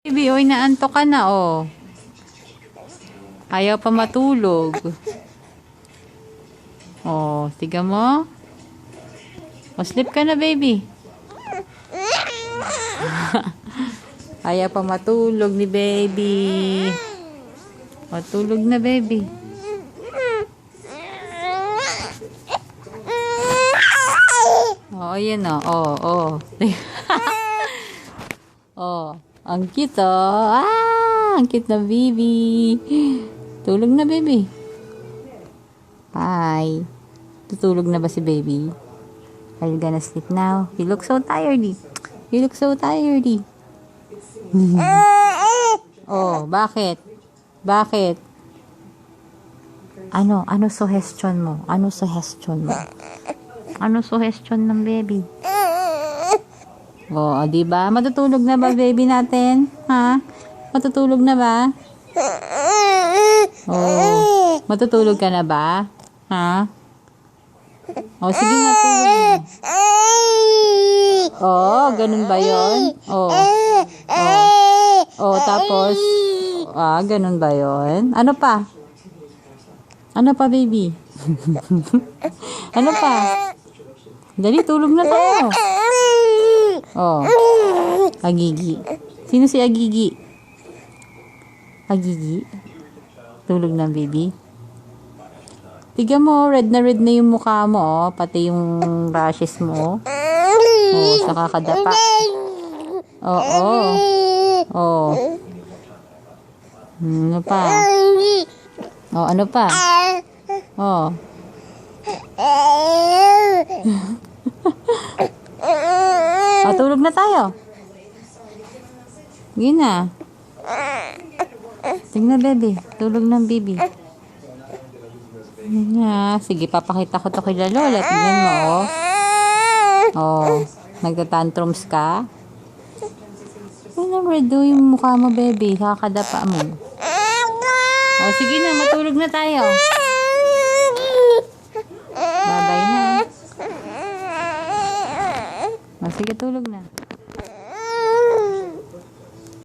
Baby, oy, naantok ka na, oh. Ayaw pa matulog. Oh, tiga mo. O, sleep ka na, baby. Ayaw pa matulog ni baby. Matulog na, baby. Oh, ayan, oh. Oh, oh. Oh, ang cute, oh. Ang cute na baby. Tulog na, baby. Hi. Tutulog na ba si baby? Are you gonna sleep now? You look so tired. You look so tired. Oh, bakit? Bakit? Ano suggestion mo? Ano suggestion mo? Ano suggestion ng baby? Oh, di ba? Matutulog na ba baby natin? Ha? Matutulog na ba? Oh, matutulog ka na ba? Ha? Oh, sige na, tulog na. Oh, ganun ba yun? Oh. Oh. Oh, tapos, ganun ba yun? Ano pa? Ano pa, baby? Ano pa? Dali, tulog na tayo. Oh. Agigi. Sino si Agigi? Agigi? Tulog na, baby. Tignan mo, red na yung mukha mo, oh. Pati yung rashes mo. Oh, saka kadapa. Oo. Oh. Ano pa? Oh, ano pa? Oh. Oh, tulog na tayo. Yun na. Tingnan, baby. Tulog ng baby. Yan na. Sige, papakita ko to kay Lola. Tingnan mo, oh. Oh, nagtatantrums ka? Ano redo yung mukha mo, baby? Kakadapa mo. Oh, sige na. Matulog na tayo. Bye-bye na. Oh, sige, tulog na.